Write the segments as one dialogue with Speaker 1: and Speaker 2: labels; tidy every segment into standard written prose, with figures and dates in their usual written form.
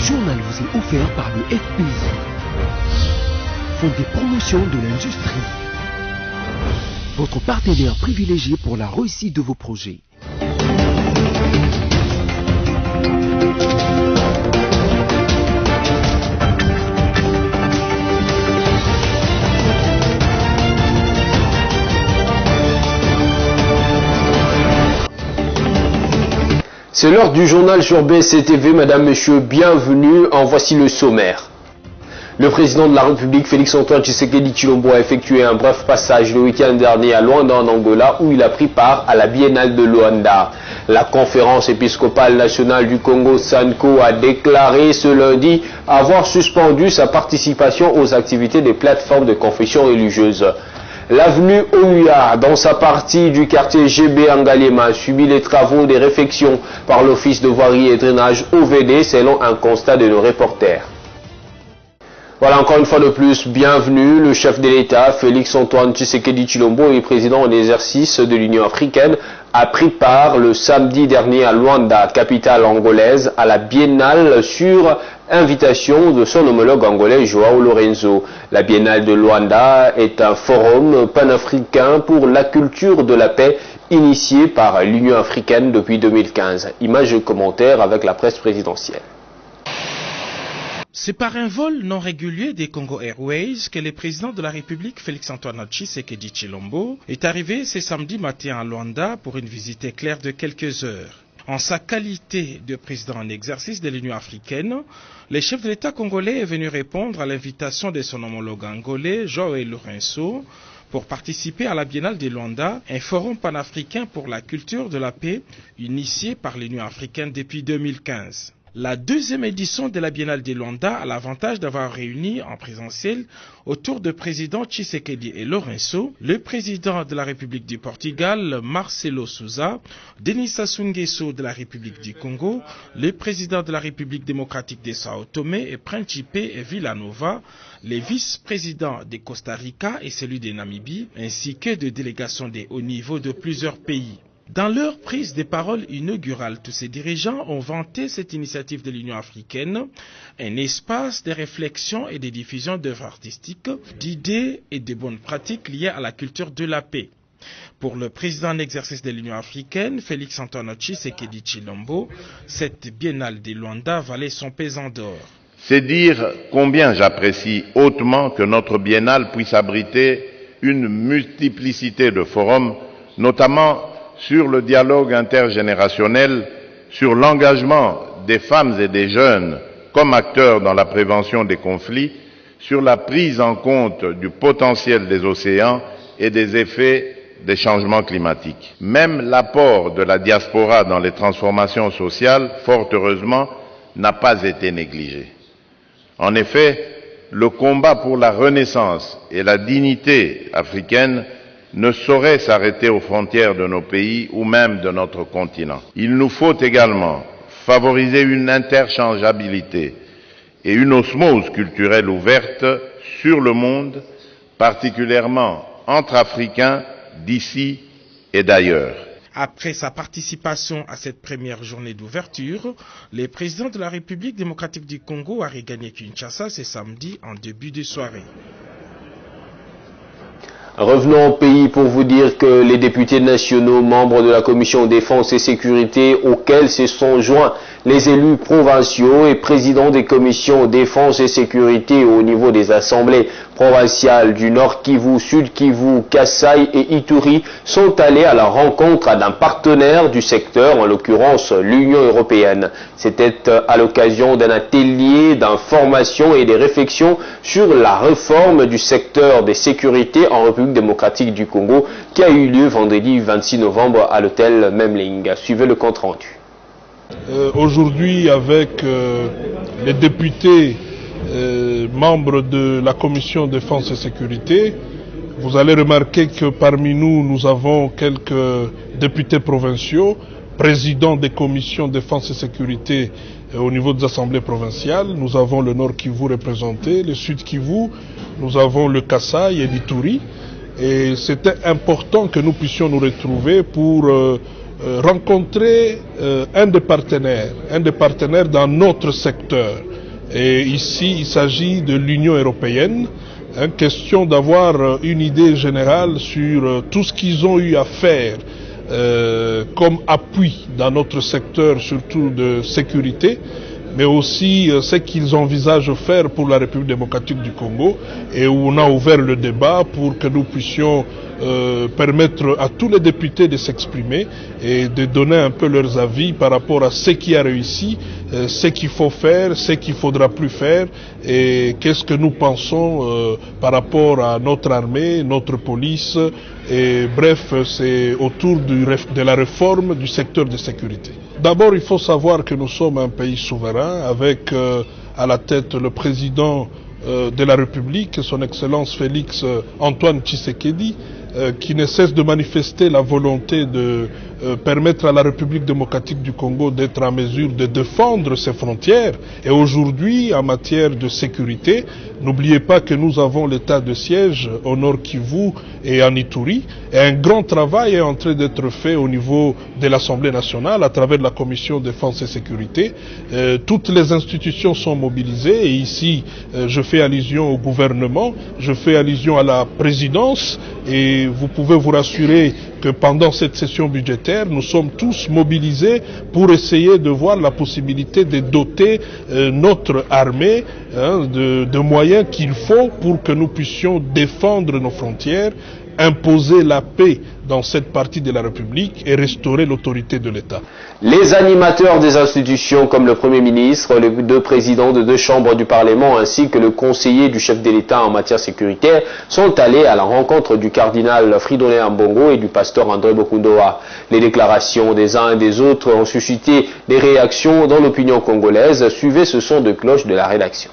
Speaker 1: journal vous est offert par le FPI, Fonds des promotions de l'industrie, votre partenaire privilégié pour la réussite de vos projets.
Speaker 2: C'est l'heure du journal sur BSC-TV, madame, monsieur, bienvenue, en voici le sommaire. Le président de la République, Félix-Antoine Tshisekedi Tshilombo, a effectué un bref passage le week-end dernier à Luanda en Angola, où il a pris part à la Biennale de Luanda. La conférence épiscopale nationale du Congo, SANCO, a déclaré ce lundi avoir suspendu sa participation aux activités des plateformes de confession religieuse. L'avenue Ouya, dans sa partie du quartier GB Angalema, a subi les travaux des réfections par l'Office de voirie et drainage OVD, selon un constat de nos reporters. Voilà, encore une fois de plus, bienvenue. Le chef de l'État, Félix-Antoine Tshisekedi Tshilombo, et président en exercice de l'Union africaine, a pris part le samedi dernier à Luanda, capitale angolaise, à la Biennale sur invitation de son homologue angolais Joao Lorenzo. La Biennale de Luanda est un forum panafricain pour la culture de la paix initié par l'Union africaine depuis 2015. Images et commentaires avec la presse présidentielle.
Speaker 3: C'est par un vol non régulier des Congo Airways que le président de la République, Félix-Antoine Tshisekedi Tshilombo, est arrivé ce samedi matin à Luanda pour une visite éclair de quelques heures. En sa qualité de président en exercice de l'Union africaine, le chef de l'État congolais est venu répondre à l'invitation de son homologue angolais, Joao Lorenzo, pour participer à la Biennale de Luanda, un forum panafricain pour la culture de la paix initié par l'Union africaine depuis 2015. La deuxième édition de la Biennale de Luanda a l'avantage d'avoir réuni en présentiel autour de président Tshisekedi et Lorenzo, le président de la République du Portugal, Marcelo Souza, Denis Sassou Nguesso de la République du Congo, le président de la République démocratique de Sao Tomé et Principe et Villanova, les vice-présidents de Costa Rica et celui de Namibie, ainsi que de délégations de haut niveau de plusieurs pays. Dans leur prise de parole inaugurale, tous ces dirigeants ont vanté cette initiative de l'Union africaine, un espace de réflexion et de diffusion d'œuvres artistiques, d'idées et de bonnes pratiques liées à la culture de la paix. Pour le président en exercice de l'Union africaine, Félix-Antoine Tshisekedi Tshilombo, cette biennale de Luanda valait son pesant d'or.
Speaker 4: C'est dire combien j'apprécie hautement que notre biennale puisse abriter une multiplicité de forums, notamment sur le dialogue intergénérationnel, sur l'engagement des femmes et des jeunes comme acteurs dans la prévention des conflits, sur la prise en compte du potentiel des océans et des effets des changements climatiques. Même l'apport de la diaspora dans les transformations sociales, fort heureusement, n'a pas été négligé. En effet, le combat pour la renaissance et la dignité africaine ne saurait s'arrêter aux frontières de nos pays ou même de notre continent. Il nous faut également favoriser une interchangeabilité et une osmose culturelle ouverte sur le monde, particulièrement entre Africains d'ici et d'ailleurs.
Speaker 3: Après sa participation à cette première journée d'ouverture, le président de la République démocratique du Congo a regagné Kinshasa ce samedi en début de soirée.
Speaker 2: Revenons au pays pour vous dire que les députés nationaux, membres de la commission défense et sécurité, auxquels se sont joints les élus provinciaux et présidents des commissions défense et sécurité au niveau des assemblées provinciales du Nord Kivu, Sud Kivu, Kasaï et Ituri, sont allés à la rencontre d'un partenaire du secteur, en l'occurrence l'Union européenne. C'était à l'occasion d'un atelier d'information et des réflexions sur la réforme du secteur des sécurités en République démocratique du Congo qui a eu lieu vendredi 26 novembre à l'hôtel Memling. Suivez le compte rendu.
Speaker 5: Aujourd'hui, avec les députés membres de la commission défense et sécurité, vous allez remarquer que parmi nous, nous avons quelques députés provinciaux, présidents des commissions défense et sécurité au niveau des assemblées provinciales. Nous avons le Nord Kivu représenté, le Sud Kivu, nous avons le Kasaï et l'Ituri. Et c'était important que nous puissions nous retrouver pour rencontrer un des partenaires dans notre secteur. Et ici, il s'agit de l'Union européenne. Question d'avoir une idée générale sur tout ce qu'ils ont eu à faire comme appui dans notre secteur, surtout de sécurité, mais aussi ce qu'ils envisagent faire pour la République démocratique du Congo, et où on a ouvert le débat pour que nous puissions permettre à tous les députés de s'exprimer et de donner un peu leurs avis par rapport à ce qui a réussi, ce qu'il faut faire, ce qu'il ne faudra plus faire, et qu'est-ce que nous pensons par rapport à notre armée, notre police, et bref, c'est autour de la réforme du secteur de sécurité. D'abord, il faut savoir que nous sommes un pays souverain avec à la tête le président de la République, son Excellence Félix Antoine Tshisekedi, qui ne cesse de manifester la volonté de permettre à la République démocratique du Congo d'être en mesure de défendre ses frontières. Et aujourd'hui, en matière de sécurité, n'oubliez pas que nous avons l'état de siège au Nord Kivu et en Ituri. Et un grand travail est en train d'être fait au niveau de l'Assemblée nationale à travers la Commission défense et sécurité. Toutes les institutions sont mobilisées et ici, je fais allusion au gouvernement, je fais allusion à la présidence, et vous pouvez vous rassurer que pendant cette session budgétaire, nous sommes tous mobilisés pour essayer de voir la possibilité de doter notre armée de moyens qu'il faut pour que nous puissions défendre nos frontières, imposer la paix dans cette partie de la République et restaurer l'autorité de l'État.
Speaker 2: Les animateurs des institutions comme le Premier ministre, les deux présidents de deux chambres du Parlement ainsi que le conseiller du chef de l'État en matière sécuritaire sont allés à la rencontre du cardinal Fridolin Ambongo et du pasteur André Bokundoa. Les déclarations des uns et des autres ont suscité des réactions dans l'opinion congolaise. Suivez ce son de cloche de la rédaction.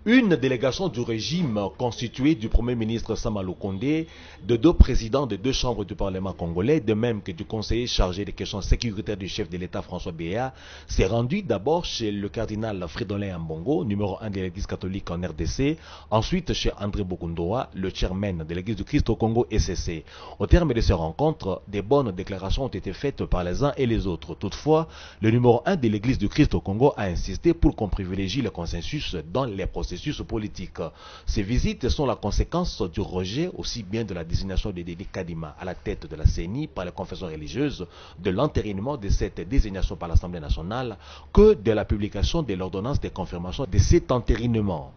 Speaker 6: Une délégation du régime constituée du Premier ministre Samalou Kondé, de deux présidents de deux chambres du Parlement congolais, de même que du conseiller chargé des questions sécuritaires du chef de l'État François Béa, s'est rendu d'abord chez le cardinal Fridolin Ambongo, numéro 1 de l'Église catholique en RDC, ensuite chez André Bokundoa, le chairman de l'Église du Christ au Congo SCC. Au terme de ces rencontres, des bonnes déclarations ont été faites par les uns et les autres. Toutefois, le numéro 1 de l'Église du Christ au Congo a insisté pour qu'on privilégie le consensus dans les processus politique. Ces visites sont la conséquence du rejet aussi bien de la désignation de Denis Kadima à la tête de la CENI par les confessions religieuses, de l'entérinement de cette désignation par l'Assemblée nationale, que de la publication de l'ordonnance de confirmation de cet entérinement.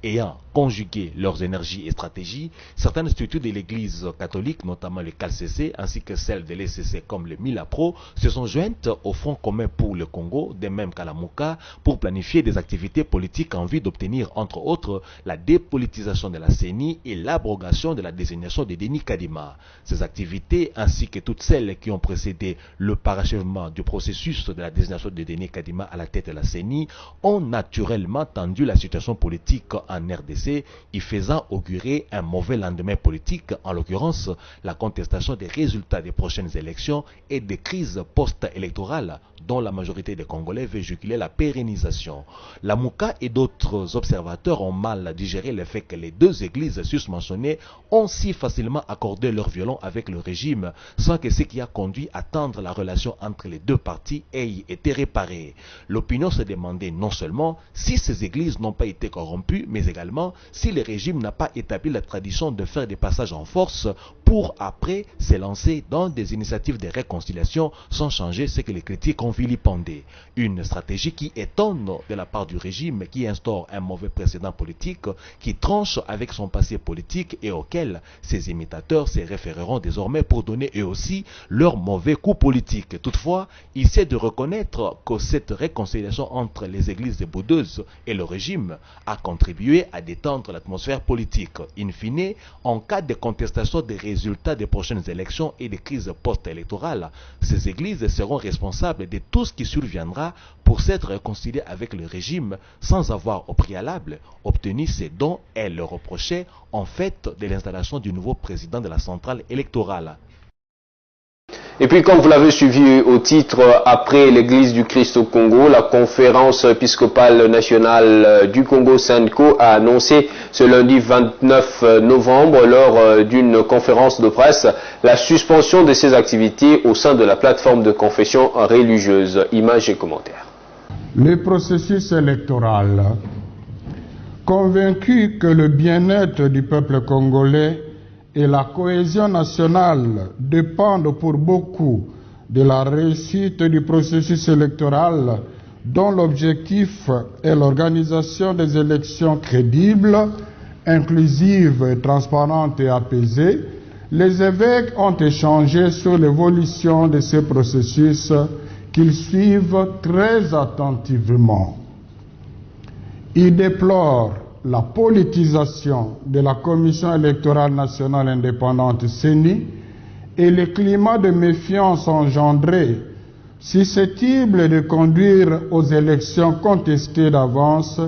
Speaker 6: Ayant conjugué leurs énergies et stratégies, certaines structures de l'Église catholique, notamment le CALCC, ainsi que celles de l'ECC comme le Milapro, se sont jointes au Front commun pour le Congo, de même qu'à la Mouka, pour planifier des activités politiques en vue d'obtenir, entre autres, la dépolitisation de la CENI et l'abrogation de la désignation de Denis Kadima. Ces activités, ainsi que toutes celles qui ont précédé le parachèvement du processus de la désignation de Denis Kadima à la tête de la CENI, ont naturellement tendu la situation politique en RDC, y faisant augurer un mauvais lendemain politique, en l'occurrence la contestation des résultats des prochaines élections et des crises post-électorales dont la majorité des Congolais veut juguler la pérennisation. La Mouka et d'autres observateurs ont mal digéré le fait que les deux églises susmentionnées ont si facilement accordé leur violon avec le régime sans que ce qui a conduit à tendre la relation entre les deux parties ait été réparé. L'opinion se demandait non seulement si ces églises n'ont pas été corrompues, mais également si le régime n'a pas établi la tradition de faire des passages en force pour après s'élancer dans des initiatives de réconciliation sans changer ce que les critiques ont vilipendé. Une stratégie qui étonne de la part du régime qui instaure un mauvais précédent politique, qui tranche avec son passé politique et auquel ses imitateurs se référeront désormais pour donner eux aussi leur mauvais coup politique. Toutefois, il sait de reconnaître que cette réconciliation entre les églises boudeuses et le régime a contribué à détendre l'atmosphère politique. In fine, en cas de contestation des résultats des prochaines élections et des crises post-électorales, ces églises seront responsables de tout ce qui surviendra pour s'être réconciliées avec le régime sans avoir au préalable obtenu ce dont elles le reprochaient en fait de l'installation du nouveau président de la centrale électorale.
Speaker 2: Et puis, comme vous l'avez suivi au titre, après l'Église du Christ au Congo, la conférence épiscopale nationale du Congo, SENCO, a annoncé ce lundi 29 novembre, lors d'une conférence de presse, la suspension de ses activités au sein de la plateforme de confession religieuse. Images et commentaires.
Speaker 7: Le processus électoral, convaincu que le bien-être du peuple congolais et la cohésion nationale dépendent pour beaucoup de la réussite du processus électoral dont l'objectif est l'organisation des élections crédibles, inclusives, transparentes et apaisées, les évêques ont échangé sur l'évolution de ce processus qu'ils suivent très attentivement. Ils déplorent la politisation de la Commission électorale nationale indépendante CENI et le climat de méfiance engendré, susceptible de conduire aux élections contestées d'avance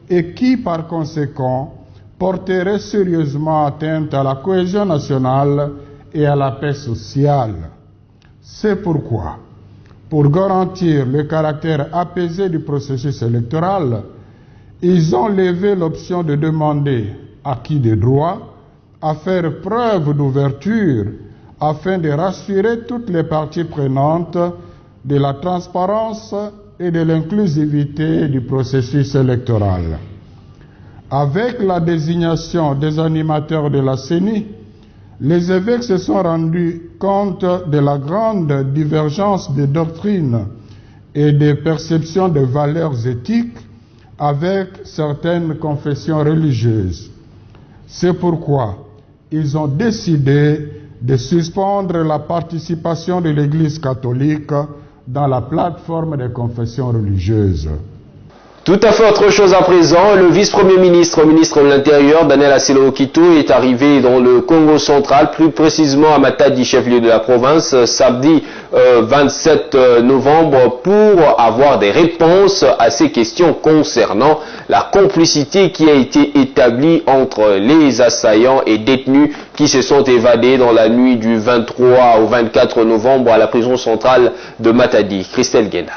Speaker 7: et qui, par conséquent, porterait sérieusement atteinte à la cohésion nationale et à la paix sociale. C'est pourquoi, pour garantir le caractère apaisé du processus électoral, ils ont levé l'option de demander à qui de droit à faire preuve d'ouverture afin de rassurer toutes les parties prenantes de la transparence et de l'inclusivité du processus électoral. Avec la désignation des animateurs de la CENI, les évêques se sont rendus compte de la grande divergence des doctrines et des perceptions de valeurs éthiques avec certaines confessions religieuses. C'est pourquoi ils ont décidé de suspendre la participation de l'Église catholique dans la plateforme des confessions religieuses.
Speaker 2: Tout à fait autre chose à présent, le vice-premier ministre, ministre de l'Intérieur, Daniel Aselo Okito, est arrivé dans le Congo central, plus précisément à Matadi, chef-lieu de la province, samedi 27 novembre, pour avoir des réponses à ces questions concernant la complicité qui a été établie entre les assaillants et détenus qui se sont évadés dans la nuit du 23 au 24 novembre à la prison centrale de Matadi. Christelle Guenda.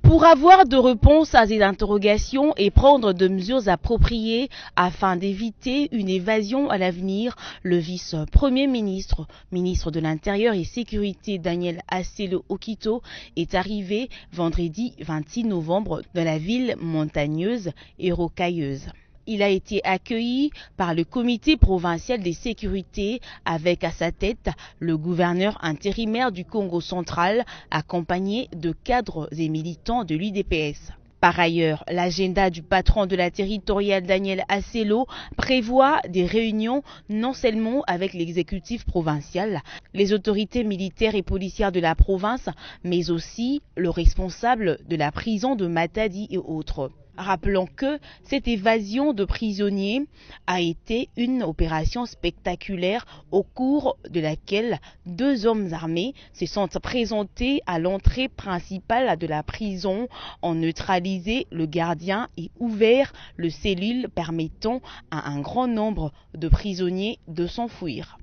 Speaker 8: Pour avoir de réponses à ces interrogations et prendre de mesures appropriées afin d'éviter une évasion à l'avenir, le vice-premier ministre, ministre de l'Intérieur et Sécurité Daniel Aselo Okito est arrivé vendredi 26 novembre dans la ville montagneuse et rocailleuse. Il a été accueilli par le comité provincial des sécurités avec à sa tête le gouverneur intérimaire du Congo central accompagné de cadres et militants de l'UDPS. Par ailleurs, l'agenda du patron de la territoriale Daniel Aselo prévoit des réunions non seulement avec l'exécutif provincial, les autorités militaires et policières de la province, mais aussi le responsable de la prison de Matadi et autres. Rappelons que cette évasion de prisonniers a été une opération spectaculaire au cours de laquelle 2 hommes armés se sont présentés à l'entrée principale de la prison, ont neutralisé le gardien et ouvert le cellule permettant à un grand nombre de prisonniers de s'enfuir.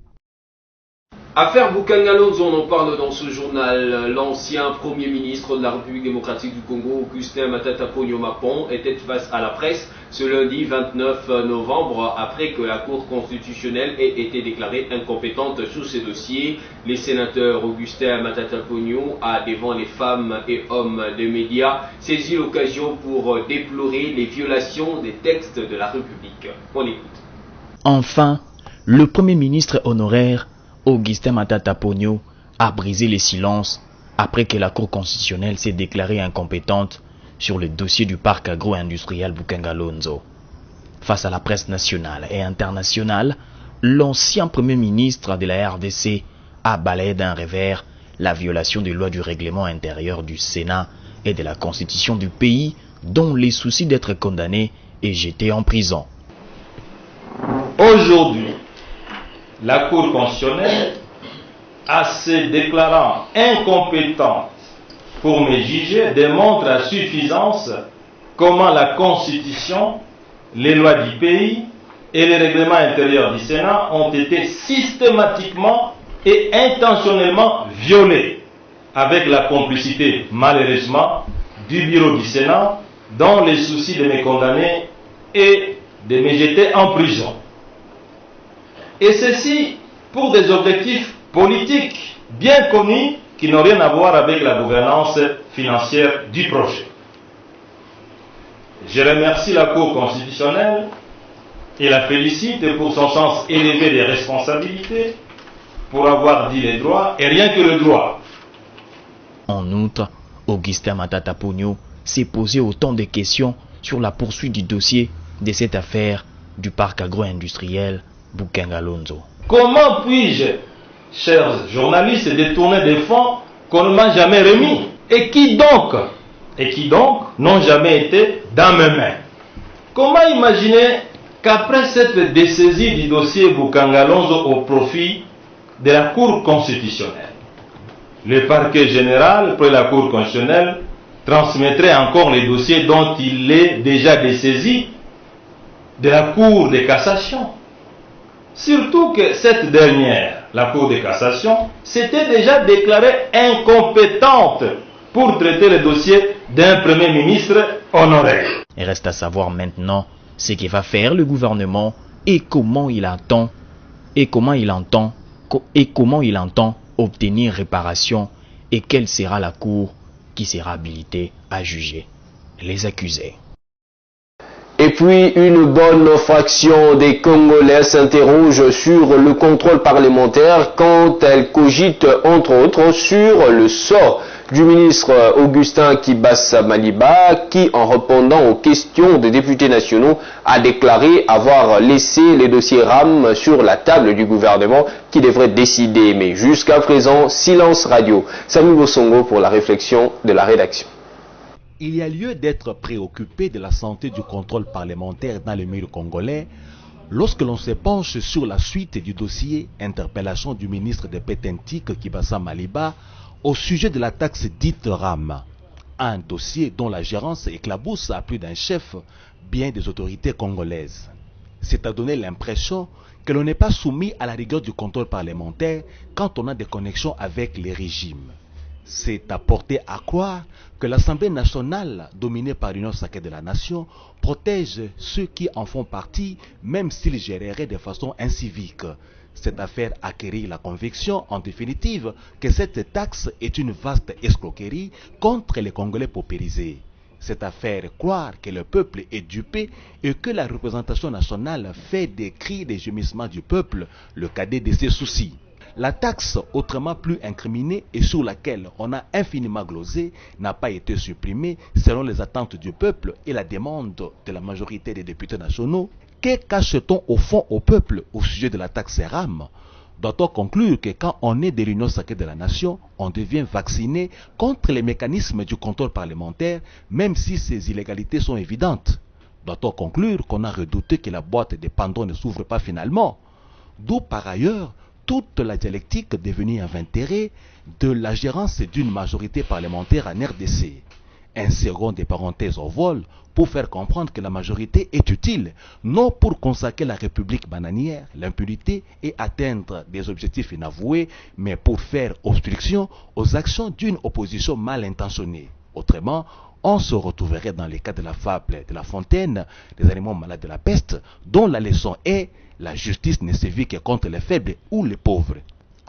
Speaker 2: Affaire Bukangalonzo, on en parle dans ce journal. L'ancien Premier ministre de la République démocratique du Congo, Augustin Matata Ponyo Mapon, était face à la presse ce lundi 29 novembre après que la Cour constitutionnelle ait été déclarée incompétente sur ces dossiers. Les sénateurs Augustin Matata Ponyo a, devant les femmes et hommes des médias, saisi l'occasion pour déplorer les violations des textes de la République. On écoute.
Speaker 9: Enfin, le Premier ministre honoraire Augustin Matata Ponyo a brisé les silences après que la Cour constitutionnelle s'est déclarée incompétente sur le dossier du parc agro-industriel Bukangalonzo. Face à la presse nationale et internationale, l'ancien Premier ministre de la RDC a balayé d'un revers la violation des lois du règlement intérieur du Sénat et de la Constitution du pays, dont les soucis d'être condamné et jeté en prison.
Speaker 10: Aujourd'hui, la Cour constitutionnelle, en se déclarant incompétente pour me juger, démontre à suffisance comment la Constitution, les lois du pays et les règlements intérieurs du Sénat ont été systématiquement et intentionnellement violée, avec la complicité, malheureusement, du bureau du Sénat, dans les soucis de me condamner et de me jeter en prison. Et ceci pour des objectifs politiques bien connus qui n'ont rien à voir avec la gouvernance financière du projet. Je remercie la Cour constitutionnelle et la félicite pour son sens élevé des responsabilités, pour avoir dit les droits et rien que le droit.
Speaker 9: En outre, Augustin Matata Ponyo s'est posé autant de questions sur la poursuite du dossier de cette affaire du parc agro-industriel Bukengalonzo.
Speaker 10: Comment puis-je, chers journalistes, détourner des fonds qu'on ne m'a jamais remis et qui donc n'ont jamais été dans mes mains? Comment imaginer qu'après cette dessaisie du dossier Bukengalonzo au profit de la Cour constitutionnelle, le parquet général, près de la Cour constitutionnelle, transmettrait encore les dossiers dont il est déjà dessaisi de la Cour de cassation? Surtout que cette dernière, la Cour de cassation, s'était déjà déclarée incompétente pour traiter le dossier d'un Premier ministre honoraire.
Speaker 9: Il reste à savoir maintenant ce que va faire le gouvernement et comment il entend obtenir réparation et quelle sera la Cour qui sera habilitée à juger les accusés.
Speaker 2: Et puis, une bonne fraction des Congolais s'interroge sur le contrôle parlementaire quand elle cogite, entre autres, sur le sort du ministre Augustin Kibassa Maliba, qui, en répondant aux questions des députés nationaux, a déclaré avoir laissé les dossiers RAM sur la table du gouvernement qui devrait décider. Mais jusqu'à présent, silence radio. Samuel Bosongo pour la réflexion de la rédaction.
Speaker 6: Il y a lieu d'être préoccupé de la santé du contrôle parlementaire dans le milieu congolais lorsque l'on se penche sur la suite du dossier interpellation du ministre de Pétentique Kibassa Maliba au sujet de la taxe dite RAM. Un dossier dont la gérance éclabousse à plus d'un chef, bien des autorités congolaises. C'est à donner l'impression que l'on n'est pas soumis à la rigueur du contrôle parlementaire quand on a des connexions avec les régimes. C'est à porter à croire que l'Assemblée nationale, dominée par l'Union sacrée de la nation, protège ceux qui en font partie, même s'ils géreraient de façon incivique. Cette affaire acquérit la conviction, en définitive, que cette taxe est une vaste escroquerie contre les Congolais paupérisés. Cette affaire croire que le peuple est dupé et que la représentation nationale fait des cris des gémissements du peuple le cadet de ses soucis. La taxe, autrement plus incriminée et sur laquelle on a infiniment glosé, n'a pas été supprimée selon les attentes du peuple et la demande de la majorité des députés nationaux. Que cache-t-on au fond au peuple au sujet de la taxe RAM? Doit-on conclure que quand on est de l'Union sacrée de la nation, on devient vacciné contre les mécanismes du contrôle parlementaire, même si ces illégalités sont évidentes? Doit-on conclure qu'on a redouté que la boîte de Pandore ne s'ouvre pas finalement? D'où par ailleurs toute la dialectique devenue invétérée de la gérance d'une majorité parlementaire en RDC. Insérons des parenthèses au vol pour faire comprendre que la majorité est utile, non pour consacrer la République bananière, l'impunité et atteindre des objectifs inavoués, mais pour faire obstruction aux actions d'une opposition mal intentionnée. Autrement, on se retrouverait dans les cas de la fable de La Fontaine, des animaux malades de la peste, dont la leçon est « la justice ne sévit que contre les faibles ou les pauvres ».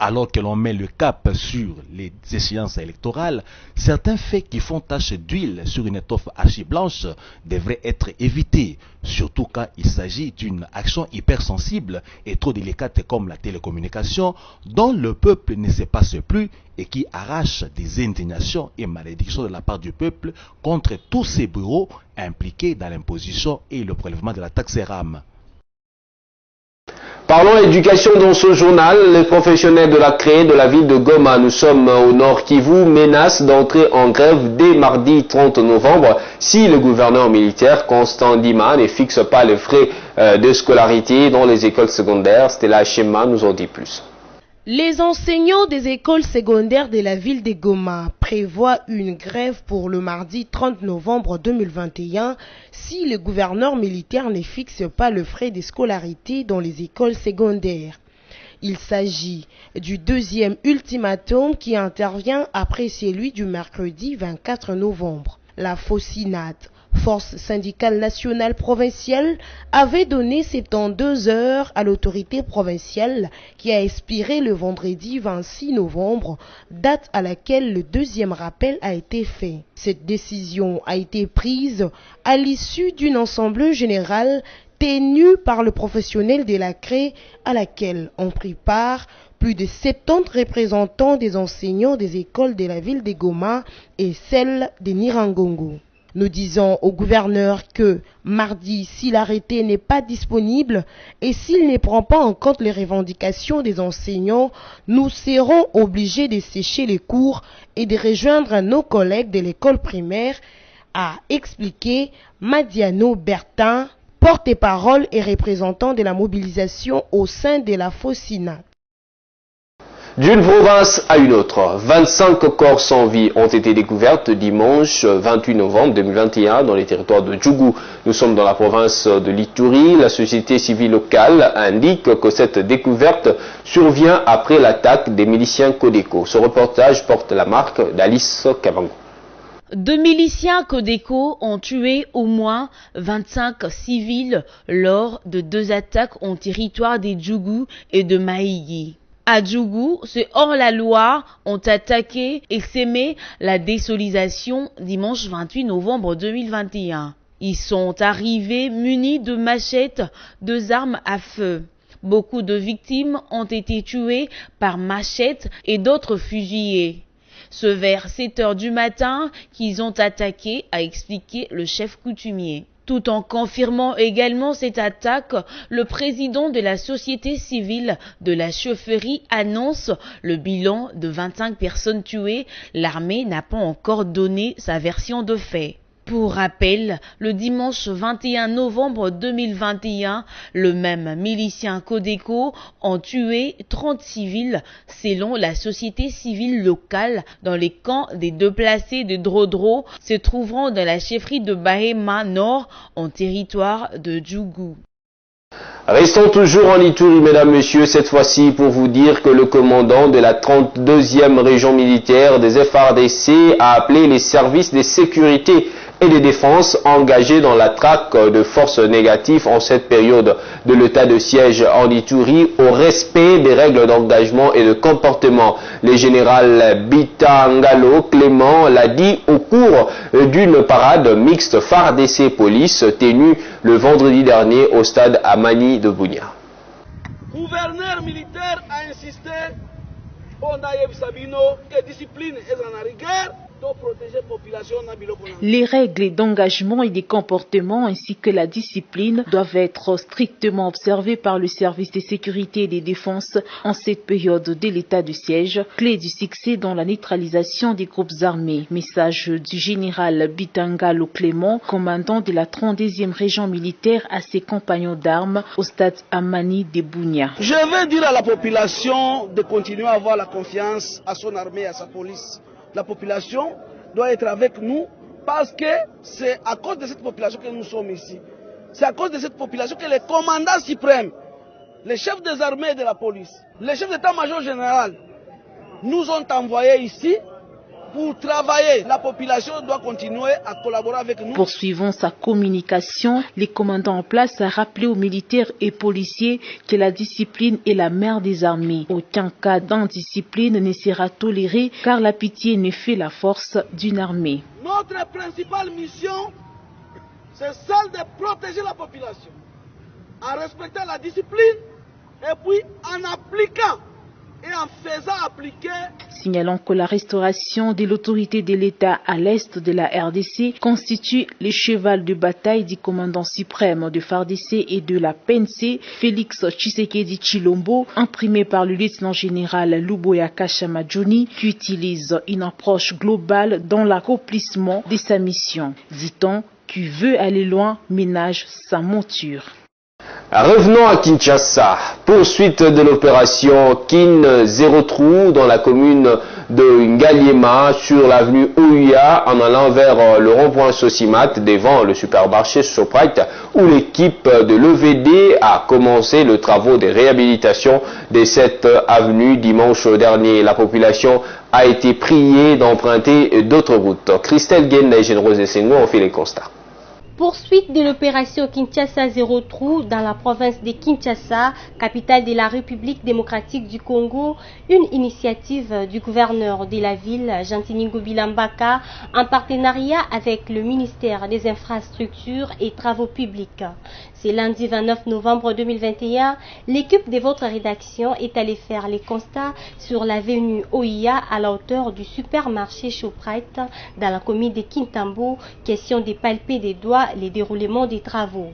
Speaker 6: Alors que l'on met le cap sur les échéances électorales, certains faits qui font tache d'huile sur une étoffe archi-blanche devraient être évités, surtout quand il s'agit d'une action hypersensible et trop délicate comme la télécommunication, dont le peuple ne se passe plus et qui arrache des indignations et malédictions de la part du peuple contre tous ces bureaux impliqués dans l'imposition et le prélèvement de la taxe RAM.
Speaker 2: Parlons éducation dans ce journal. Les professionnels de la CRE de la ville de Goma, nous sommes au Nord Kivu, menacent d'entrer en grève dès mardi 30 novembre si le gouverneur militaire Constant Dima ne fixe pas les frais de scolarité dans les écoles secondaires. Stella Chema nous en dit plus.
Speaker 11: Les enseignants des écoles secondaires de la ville de Goma prévoient une grève pour le mardi 30 novembre 2021 si le gouverneur militaire ne fixe pas le frais de scolarité dans les écoles secondaires. Il s'agit du deuxième ultimatum qui intervient après celui du mercredi 24 novembre. La FOSINAT, Force syndicale nationale provinciale, avait donné 72 heures à l'autorité provinciale qui a expiré le vendredi 26 novembre, date à laquelle le deuxième rappel a été fait. Cette décision a été prise à l'issue d'une assemblée générale tenue par le professionnel de la CRE à laquelle ont pris part plus de 70 représentants des enseignants des écoles de la ville de Goma et celle de Nirangongo. Nous disons au gouverneur que mardi, si l'arrêté n'est pas disponible et s'il ne prend pas en compte les revendications des enseignants, nous serons obligés de sécher les cours et de rejoindre nos collègues de l'école primaire, a expliqué Madiano Bertin, porte-parole et représentant de la mobilisation au sein de la FOSINAT.
Speaker 2: D'une province à une autre, 25 corps sans vie ont été découverts dimanche 28 novembre 2021 dans les territoires de Djougou. Nous sommes dans la province de l'Ituri. La société civile locale indique que cette découverte survient après l'attaque des miliciens Codeco. Ce reportage porte la marque d'Alice Kabango.
Speaker 8: 2 miliciens Codeco ont tué au moins 25 civils lors de 2 attaques en territoire des Djougou et de Maïgi. À Djougou, ceux hors la loi ont attaqué et sémé la désolidarisation dimanche 28 novembre 2021. Ils sont arrivés munis de machettes, 2 armes à feu. Beaucoup de victimes ont été tuées par machette et d'autres fusillées. C'est vers 7 heures du matin qu'ils ont attaqué, a expliqué le chef coutumier. Tout en confirmant également cette attaque, le président de la société civile de la chaufferie annonce le bilan de 25 personnes tuées. L'armée n'a pas encore donné sa version de fait. Pour rappel, le dimanche 21 novembre 2021, le même milicien Codeco ont tué 30 civils selon la société civile locale dans les camps des déplacés de Drodro se trouvant dans la chefferie de Bahema Nord en territoire de Djougou.
Speaker 2: Restons toujours en Ituri, mesdames, messieurs, cette fois-ci pour vous dire que le commandant de la 32e région militaire des FARDC a appelé les services de sécurité et de défense engagés dans la traque de forces négatives en cette période de l'état de siège en Ituri au respect des règles d'engagement et de comportement. Le général Bitangalo Clément l'a dit au cours d'une parade mixte FARDC police tenue le vendredi dernier au stade Amani de Bunia.
Speaker 12: Le gouverneur militaire a insisté que discipline est en rigueur.
Speaker 13: Les règles d'engagement et des comportements ainsi que la discipline doivent être strictement observées par le service de sécurité et de défense en cette période de l'état de siège, clé du succès dans la neutralisation des groupes armés. Message du général Bitangalo Clément, commandant de la 32e région militaire à ses compagnons d'armes au stade Amani de Bunia.
Speaker 12: Je veux dire à la population de continuer à avoir la confiance à son armée et à sa police. La population doit être avec nous parce que c'est à cause de cette population que nous sommes ici. C'est à cause de cette population que les commandants suprêmes, les chefs des armées et de la police, les chefs d'état-major général nous ont envoyés ici pour travailler. La population doit continuer à collaborer avec nous.
Speaker 13: Poursuivant sa communication, les commandants en place a rappelé aux militaires et policiers que la discipline est la mère des armées. Aucun cas d'indiscipline ne sera toléré car la pitié ne fait la force d'une armée.
Speaker 12: Notre principale mission, c'est celle de protéger la population, en respectant la discipline et puis en appliquant et en faisant appliquer.
Speaker 13: Signalant que la restauration de l'autorité de l'État à l'est de la RDC constitue le cheval de bataille du commandant suprême de FARDC et de la PNC, Félix Tshisekedi Tshilombo, imprimé par le lieutenant-général Luboya Kashamadjoni, qui utilise une approche globale dans l'accomplissement de sa mission. Dit-on, qui veut aller loin ménage sa monture.
Speaker 2: Revenons à Kinshasa. Poursuite de l'opération Kin Zéro Trou dans la commune de Ngaliema sur l'avenue Ouya en allant vers le rond-point Sosimat devant le supermarché Shoprite où l'équipe de l'EVD a commencé le travaux de réhabilitation de cette avenue dimanche dernier. La population a été priée d'emprunter d'autres routes. Christelle Guenne et Générose Sengo ont fait les constats.
Speaker 14: Poursuite de l'opération Kinshasa Zéro Trou dans la province de Kinshasa, capitale de la République démocratique du Congo, une initiative du gouverneur de la ville, Jantiningo Bilambaka, en partenariat avec le ministère des Infrastructures et Travaux Publics. C'est lundi 29 novembre 2021, l'équipe de votre rédaction est allée faire les constats sur l'avenue Oia à la hauteur du supermarché Shoprite dans la commune de Kintambo, question de palper des doigts les déroulements des travaux.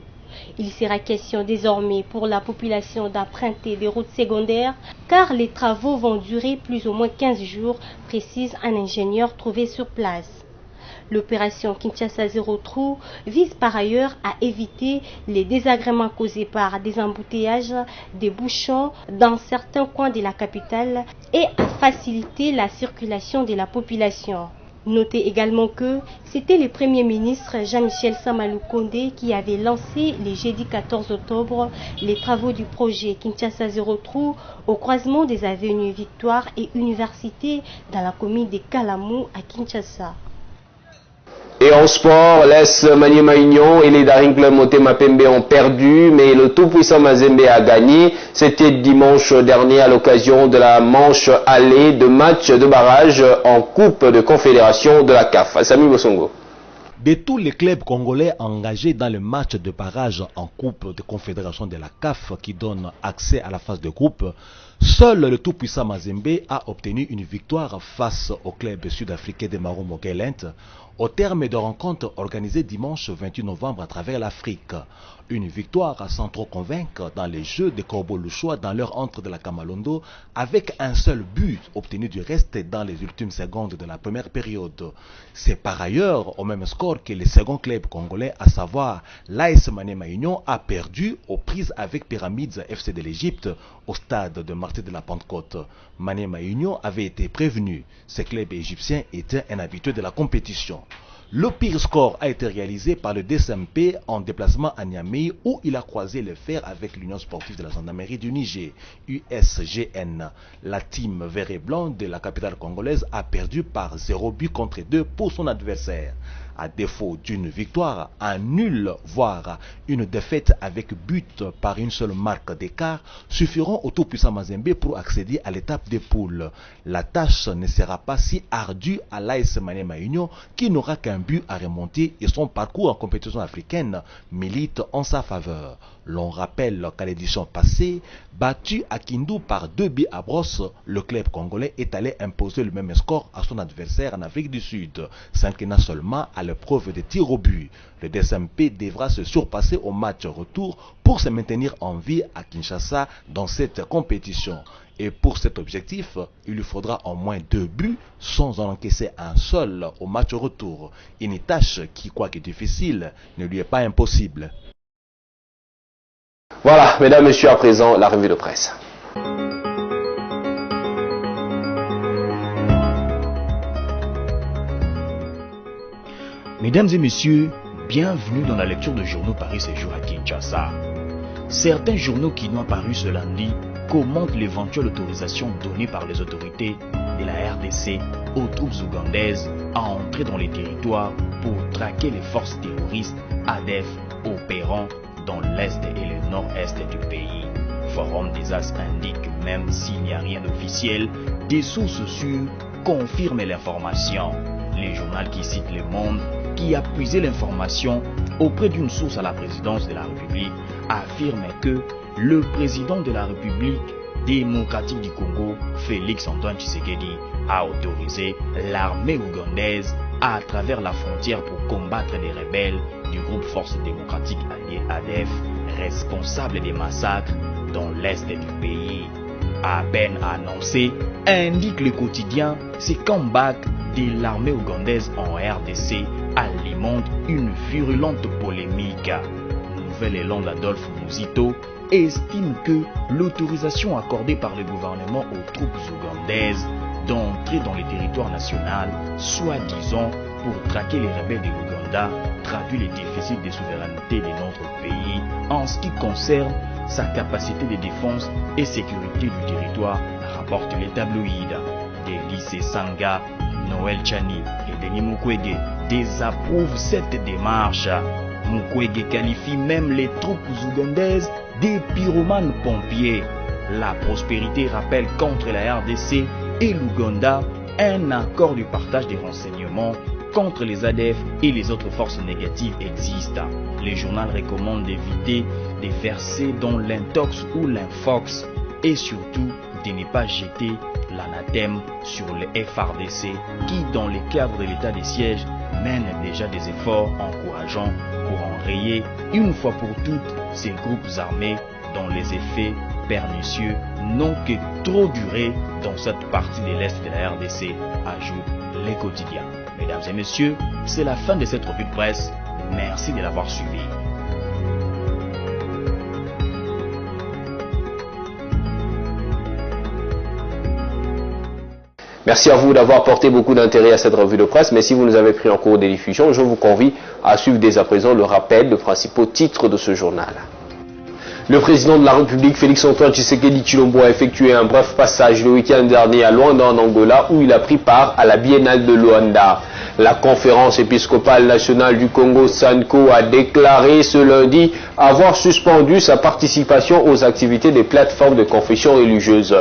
Speaker 14: Il sera question désormais pour la population d'emprunter des routes secondaires car les travaux vont durer plus ou moins 15 jours, précise un ingénieur trouvé sur place. L'opération Kinshasa Zéro Trou vise par ailleurs à éviter les désagréments causés par des embouteillages, des bouchons dans certains coins de la capitale et à faciliter la circulation de la population. Notez également que c'était le Premier ministre Jean-Michel Samaloukonde qui avait lancé le jeudi 14 octobre les travaux du projet Kinshasa Zéro Trou au croisement des avenues Victoire et Université dans la commune de Kalamou à Kinshasa.
Speaker 2: Et en sport, l'AS Maniema Union et les Daring Club Motema Pembe ont perdu, mais le tout-puissant Mazembe a gagné. C'était dimanche dernier à l'occasion de la manche allée de match de barrage en Coupe de Confédération de la CAF. Samy Bosongo.
Speaker 6: De tous les clubs congolais engagés dans le match de barrage en Coupe de Confédération de la CAF qui donne accès à la phase de groupe, seul le tout-puissant Mazembe a obtenu une victoire face au club sud-africain de Marumo Mogelent au terme de rencontres organisées dimanche 28 novembre à travers l'Afrique. Une victoire sans trop convaincre dans les jeux de Corbeau Louchois dans leur entre de la Kamalondo avec un seul but obtenu du reste dans les ultimes secondes de la première période. C'est par ailleurs au même score que le second club congolais, à savoir l'AS Maniema Union, a perdu aux prises avec Pyramids FC de l'Égypte au stade de Martyr de la Pentecôte. Maniema Union avait été prévenu. Ce club égyptien était un habitué de la compétition. Le pire score a été réalisé par le DSMP en déplacement à Niamey où il a croisé le fer avec l'Union sportive de la gendarmerie du Niger, USGN. La team vert et blanc de la capitale congolaise a perdu par 0 but contre 2 pour son adversaire. À défaut d'une victoire, un nul, voire une défaite avec but par une seule marque d'écart, suffiront au tout-puissant Mazembe pour accéder à l'étape des poules. La tâche ne sera pas si ardue à l'AS Maniema Union qui n'aura qu'un but à remonter et son parcours en compétition africaine milite en sa faveur. L'on rappelle qu'à l'édition passée, battu à Kindu par 2 buts à brosse, le club congolais est allé imposer le même score à son adversaire en Afrique du Sud, s'inclinant seulement à l'épreuve des tirs au but. Le DSMP devra se surpasser au match retour pour se maintenir en vie à Kinshasa dans cette compétition. Et pour cet objectif, il lui faudra au moins 2 buts sans en encaisser un seul au match retour. Une tâche qui, quoique difficile, ne lui est pas impossible.
Speaker 2: Voilà, mesdames, messieurs, à présent, la revue de presse.
Speaker 9: Mesdames et messieurs, bienvenue dans la lecture de journaux paru ce jour à Kinshasa. Certains journaux qui n'ont paru ce lundi commentent l'éventuelle autorisation donnée par les autorités de la RDC aux troupes ougandaises à entrer dans les territoires pour traquer les forces terroristes ADF opérant dans l'est et le nord-est du pays. Forum des As indique que même s'il n'y a rien d'officiel, des sources sûres confirment l'information. Les journaux qui citent Le Monde, qui a puisé l'information auprès d'une source à la présidence de la République, affirme que le président de la République démocratique du Congo, Félix Antoine Tshisekedi, a autorisé l'armée ougandaise à travers la frontière pour combattre les rebelles du groupe Force démocratique alliée ADF, responsable des massacres dans l'est du pays. À peine annoncé, indique le quotidien, ces comebacks de l'armée ougandaise en RDC alimente une virulente polémique. Nouvel élan d'Adolphe Mouzito estime que l'autorisation accordée par le gouvernement aux troupes ougandaises d'entrer dans le territoire national, soi-disant pour traquer les rebelles de l'Ouganda, traduit les déficits de souveraineté de notre pays en ce qui concerne sa capacité de défense et sécurité du territoire, rapporte les tabloïds. Délice Sanga, Noël Chani et Denis Mukwege désapprouvent cette démarche. Mukwege qualifie même les troupes ougandaises des pyromanes pompiers. La prospérité rappelle contre la RDC et l'Ouganda un accord du partage des renseignements contre les ADF et les autres forces négatives existent. Le journal recommande d'éviter de verser dans l'intox ou l'infox et surtout de ne pas jeter l'anathème sur le FRDC qui, dans le cadre de l'état de siège, mène déjà des efforts encourageants pour enrayer une fois pour toutes ces groupes armés dont les effets pernicieux n'ont que trop duré dans cette partie de l'Est de la RDC, ajoute Les Quotidiens. Mesdames et messieurs, c'est la fin de cette revue de presse. Merci de l'avoir suivi.
Speaker 2: Merci à vous d'avoir porté beaucoup d'intérêt à cette revue de presse, mais si vous nous avez pris en cours des diffusions, je vous convie à suivre dès à présent le rappel des principaux titres de ce journal. Le président de la République, Félix-Antoine Tshisekedi Tshilombo, a effectué un bref passage le week-end dernier à Luanda en Angola, où il a pris part à la Biennale de Luanda. La conférence épiscopale nationale du Congo, SANCO, a déclaré ce lundi avoir suspendu sa participation aux activités des plateformes de confession religieuse.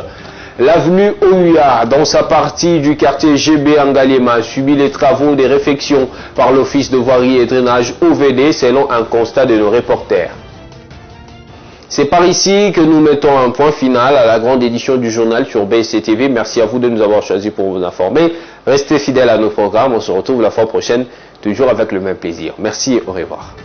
Speaker 2: L'avenue Ouya, dans sa partie du quartier GB Angalema, a subi les travaux des réfections par l'Office de voirie et drainage OVD, selon un constat de nos reporters. C'est par ici que nous mettons un point final à la grande édition du journal sur BSC-TV. Merci à vous de nous avoir choisis pour vous informer. Restez fidèles à nos programmes. On se retrouve la fois prochaine, toujours avec le même plaisir. Merci et au revoir.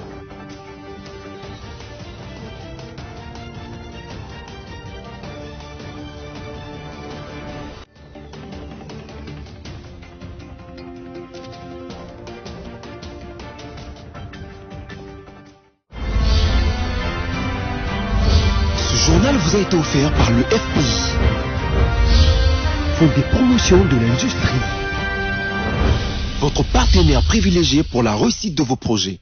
Speaker 1: Ce journal vous a été offert par le FPI, Fonds des promotions de l'industrie, votre partenaire privilégié pour la réussite de vos projets.